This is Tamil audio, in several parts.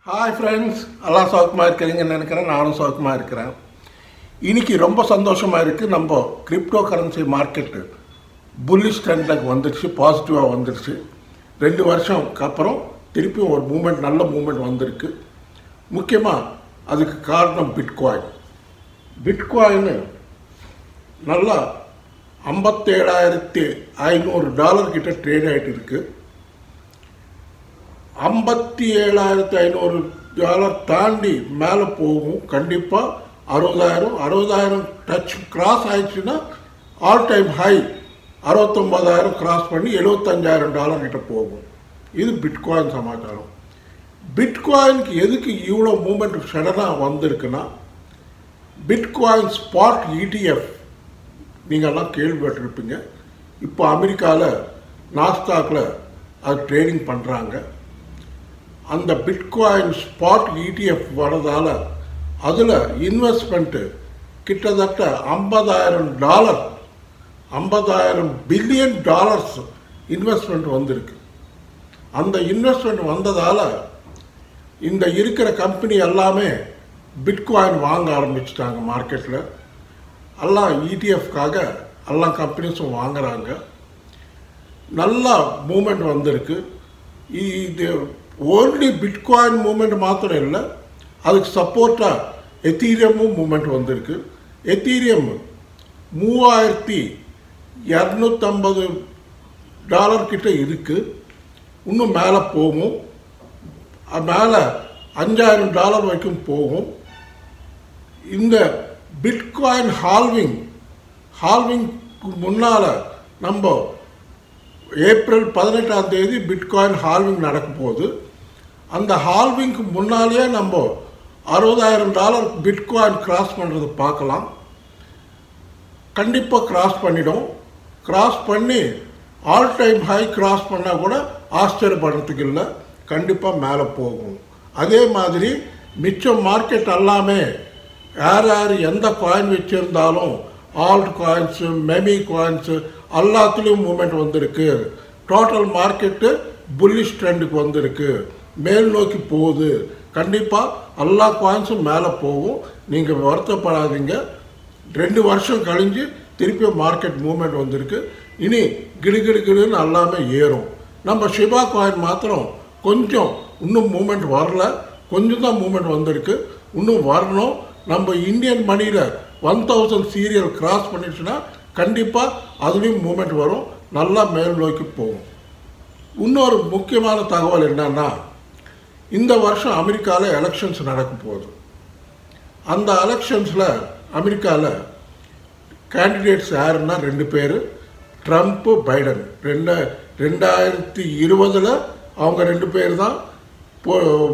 ஹாய் ஃப்ரெண்ட்ஸ், எல்லாம் சௌக்கமாக இருக்கிறீங்கன்னு நினைக்கிறேன். நானும் சௌக்கமாக இருக்கிறேன். இன்றைக்கி ரொம்ப சந்தோஷமாக இருக்குது. நம்ம கிரிப்டோ கரன்சி மார்க்கெட்டு புல்லிஷ் ட்ரெண்டில் வந்துடுச்சு, பாசிட்டிவாக வந்துடுச்சு. 2 வருஷம்க்கு அப்புறம் திருப்பியும் ஒரு மூமெண்ட், நல்ல மூமெண்ட் வந்திருக்கு. முக்கியமாக அதுக்கு காரணம் பிட்காயின் நல்லா $57,500 கிட்ட ட்ரேட் ஆகிட்டு இருக்குது. $57,500 தாண்டி மேலே போகும். கண்டிப்பாக 60,000 டச் கிராஸ் ஆயிடுச்சுன்னா ஆல் டைம் ஹை 69,000 கிராஸ் பண்ணி $75,000 கிட்ட போகும். இது பிட்காயின் சமாச்சாரம். பிட்காயினுக்கு எதுக்கு இவ்வளோ மூமெண்ட் சடனாக வந்திருக்குன்னா, பிட்காயின் ஸ்பாட் ETF நீங்கள்லாம் கேள்விப்பட்டிருப்பீங்க. இப்போ அமெரிக்காவில் நாஸ்டாக்கில் அது ட்ரேடிங் பண்ணுறாங்க. அந்த பிட்காயின் ஸ்பாட் ETF வரதால் அதில் இன்வெஸ்ட்மெண்ட்டு கிட்டத்தட்ட $50,000 பில்லியன் இன்வெஸ்ட்மெண்ட் வந்திருக்கு. அந்த இன்வெஸ்ட்மெண்ட் வந்ததால் இந்த இருக்கிற கம்பெனி எல்லாமே பிட்காயின் வாங்க ஆரம்பிச்சிட்டாங்க. மார்க்கெட்டில் எல்லாம் ETF-க்காக எல்லா கம்பெனிஸும் வாங்குறாங்க. நல்லா மூமெண்ட் வந்திருக்கு. இது ஓன்லி பிட்காயின் மூமெண்ட் மாத்திரம் இல்லை, அதுக்கு சப்போர்ட்டாக எத்தீரியமும் மூமெண்ட் வந்திருக்கு. எத்தீரியம் $3,250 கிட்ட இருக்குது. இன்னும் மேலே போகும். மேலே $5,000 வரைக்கும் போகும். இந்த பிட்காயின் ஹால்விங்க்கு முன்னால் நம்ம ஏப்ரல் 18ஆம் தேதி பிட்காயின் ஹால்விங் நடக்க போகுது. அந்த ஹால்விங்க்கு முன்னாலேயே நம்ம $60,000 பிட்காயின் கிராஸ் பண்ணுறது பார்க்கலாம். கண்டிப்பாக கிராஸ் பண்ணிடும். கிராஸ் பண்ணி ஆல் டைம் ஹை கிராஸ் பண்ணால் கூட ஆச்சரியப்படுறதுக்கு இல்லை, கண்டிப்பாக மேலே போகும். அதே மாதிரி மிச்சம் மார்க்கெட் எல்லாமே யார் எந்த காயின் வச்சுருந்தாலும் ஆல்ட் காயின்ஸு, மெமி காயின்ஸு எல்லாத்துலேயும் மூமெண்ட் வந்திருக்கு. டோட்டல் மார்க்கெட்டு புல்லிஷ் ட்ரெண்டுக்கு வந்திருக்கு, மேல் நோக்கி போகுது. கண்டிப்பாக எல்லா காயின்ஸும் மேலே போகும். நீங்கள் வருத்தப்படாதீங்க. 2 வருஷம் கழிஞ்சு திருப்பி மார்க்கெட் மூமெண்ட் வந்திருக்கு. இனி கிடுகிடுன்னு எல்லாமே ஏறும். நம்ம ஷிபா காயின் மாத்திரம் கொஞ்சம் இன்னும் மூமெண்ட் வரல, கொஞ்சம் தான் மூமெண்ட் வந்திருக்கு, இன்னும் வரணும். நம்ம இந்தியன் மணியில் 1000 சீரியல் கிராஸ் பண்ணிடுச்சுன்னா கண்டிப்பாக அதுலேயும் மூமெண்ட் வரும், நல்லா மேல் நோக்கி போகும். இன்னொரு முக்கியமான தகவல் என்னன்னா, இந்த வருஷம் அமெரிக்காவில் எலெக்ஷன்ஸ் நடக்க போகுது. அந்த எலெக்ஷன்ஸில் அமெரிக்காவில் கேண்டிடேட்ஸ் யாருன்னா 2 பேர், ட்ரம்ப்பு, பைடன். 2020 அவங்க 2 பேர் தான்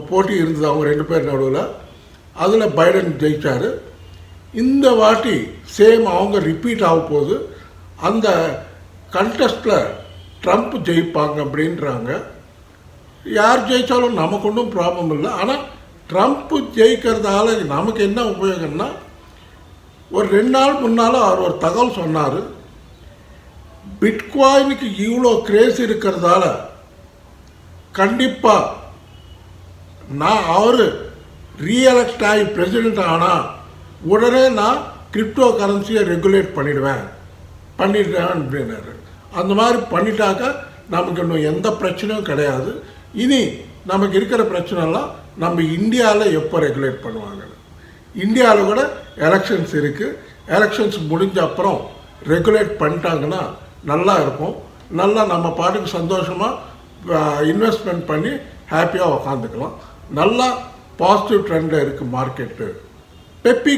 போட்டி இருந்தது, அவங்க 2 பேர் நடுவில். அதில் பைடன் ஜெயித்தார். இந்த வாட்டி சேம் அவங்க ரிப்பீட் ஆக போகுது. அந்த கண்டெஸ்ட்டில் ட்ரம்ப் ஜெயிப்பாங்க அப்படின்றாங்க. யார் ஜெயித்தாலும் நமக்கு ஒன்றும் ப்ராப்ளம் இல்லை. ஆனால் ட்ரம்ப்பு ஜெயிக்கிறதால நமக்கு என்ன உபயோகம்னா, ஒரு 2 நாள் முன்னால் அவர் ஒரு தகவல் சொன்னார். பிட்காயினுக்கு இவ்வளோ கிரேஸ் இருக்கிறதால கண்டிப்பாக அவர் ரீஎலெக்ட் ஆகி பிரசிடெண்ட் ஆனால் உடனே நான் கிரிப்டோ கரன்சியை ரெகுலேட் பண்ணிடுவேன் அப்படின்னாரு. அந்த மாதிரி பண்ணிட்டாக்க நமக்கு இன்னும் எந்த பிரச்சனையும் கிடையாது. இனி நமக்கு இருக்கிற பிரச்சனைலாம் நம்ம இந்தியாவில் எப்போ ரெகுலேட் பண்ணுவாங்க. இந்தியாவில் கூட எலெக்ஷன்ஸ் இருக்குது. எலெக்ஷன்ஸ் முடிஞ்ச அப்புறம் ரெகுலேட் பண்ணிட்டாங்கன்னா நல்லா இருக்கும். நல்லா நம்ம பாட்டுக்கு சந்தோஷமாக இன்வெஸ்ட்மெண்ட் பண்ணி ஹாப்பியாக உக்காந்துக்கலாம். நல்லா பாசிட்டிவ் ட்ரெண்டில் இருக்குது மார்க்கெட்டு. பெப்பி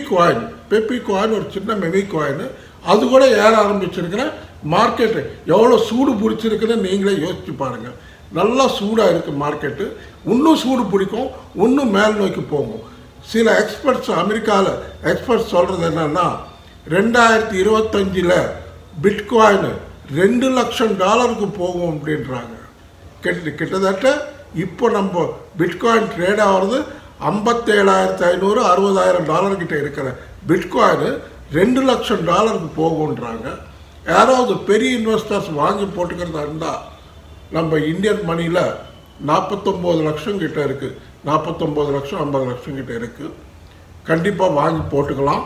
காயின் ஒரு சின்ன மெமி காயின், அது கூட ஏற ஆரம்பிச்சிருக்குன்னா மார்க்கெட்டு எவ்வளோ சூடு பிடிச்சிருக்குன்னு நீங்களே யோசிச்சு பாருங்கள். நல்லா சூடாக இருக்குது மார்க்கெட்டு. இன்னும் சூடு பிடிக்கும், இன்னும் மேல் நோக்கி போகும். சில எக்ஸ்பர்ட்ஸ், அமெரிக்காவில் எக்ஸ்பர்ட்ஸ் சொல்கிறது என்னென்னா, 2025 பிட்காயின் $2 லட்சம் போகும் அப்படின்றாங்க. கிட்டத்தட்ட இப்போ நம்ம பிட்காயின் ட்ரேட் ஆகிறது $57,500 $60,000 கிட்ட இருக்கிற பிட்காயின் $2 லட்சம் போகுன்றாங்க. யாராவது பெரிய இன்வெஸ்டர்ஸ் வாங்கி போட்டுக்கிறதா இருந்தால் நம்ம இந்தியன் மணியில் 49 லட்சம் கிட்ட இருக்குது. 49 லட்சம் 50 லட்சம் கிட்ட இருக்குது. கண்டிப்பாக வாங்கி போட்டுக்கலாம்.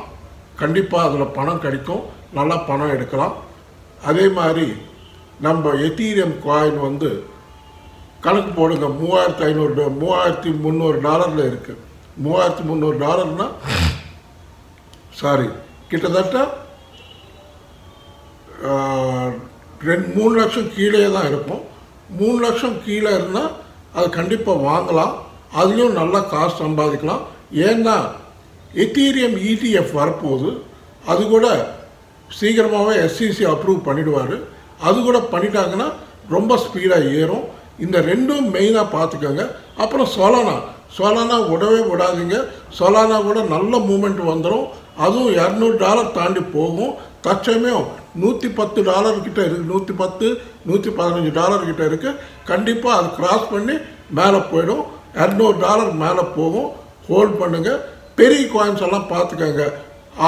கண்டிப்பாக அதில் பணம் கிடைக்கும். நல்லா பணம் எடுக்கலாம். அதே மாதிரி நம்ம எத்தீரியம் காயின் வந்து கணக்கு போடுங்க. $3,300 இருக்குது. $3,300 சாரி, கிட்டத்தட்ட 3 லட்சம் கீழே தான் இருக்கும். 3 லட்சம் கீழே இருந்தால் அது கண்டிப்பாக வாங்கலாம். அதுலேயும் நல்லா காசு சம்பாதிக்கலாம். ஏன்னா எத்தீரியம் ETF வரப்போகுது. அது கூட சீக்கிரமாகவே SEC அப்ரூவ் பண்ணிடுவார். அது கூட பண்ணிட்டாங்கன்னா ரொம்ப ஸ்பீடாக ஏறும். இந்த ரெண்டும் மெயினாக பார்த்துக்கோங்க. அப்புறம் சொலானா விடவே விடாதீங்க. சொலானா கூட நல்ல மூமெண்ட் வந்துடும். அதுவும் $200 தாண்டி போகும். தற்சமயம் $110 கிட்ட இருக்குது. $110, $115 கிட்ட இருக்குது. கண்டிப்பாக அது கிராஸ் பண்ணி மேலே போயிடும். $200 மேலே போகும். ஹோல்ட் பண்ணுங்கள். பெரிய காயின்ஸ் எல்லாம் பார்த்துக்கோங்க.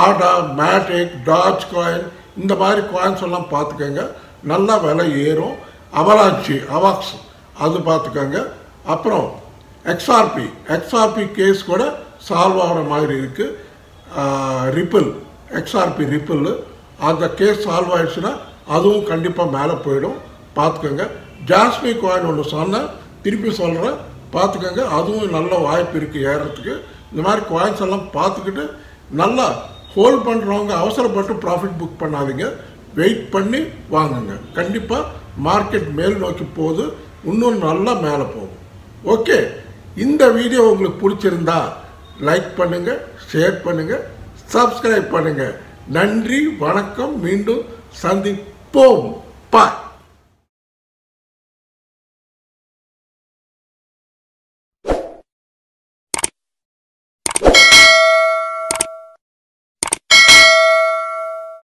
ஆடா, மேட்டிக், டாஜ் காயின், இந்த மாதிரி காயின்ஸ் எல்லாம் பார்த்துக்கோங்க. நல்லா விலை ஏறும். அவாக்ஸ் அது பார்த்துக்கோங்க. அப்புறம் XRP கேஸ் கூட சால்வ் ஆகிற மாதிரி இருக்குது. XRP ரிப்பிள் அந்த கேஸ் சால்வ் ஆயிடுச்சுன்னா அதுவும் கண்டிப்பாக மேலே போயிடும். பார்த்துக்கோங்க. ஜாஸ்மி காயின் ஒன்று சொன்னேன், திருப்பி சொல்கிறேன், பார்த்துக்கோங்க. அதுவும் நல்ல வாய்ப்பு இருக்குது ஏறத்துக்கு. இந்த மாதிரி காயின்ஸ் எல்லாம் பார்த்துக்கிட்டு நல்லா ஹோல்ட் பண்ணுறவங்க அவசரப்பட்டு ப்ராஃபிட் புக் பண்ணாதீங்க. வெயிட் பண்ணி வாங்குங்க. கண்டிப்பாக மார்க்கெட் மேல் நோக்கி போகுது. இன்னும் நல்லா மேலே போகும். ஓகே, இந்த வீடியோ உங்களுக்கு பிடிச்சிருந்தா லைக் பண்ணுங்கள், ஷேர் பண்ணுங்கள், சப்ஸ்கிரைப் பண்ணுங்கள். நன்றி, வணக்கம். மீண்டும் சந்திப்போம். பாய்.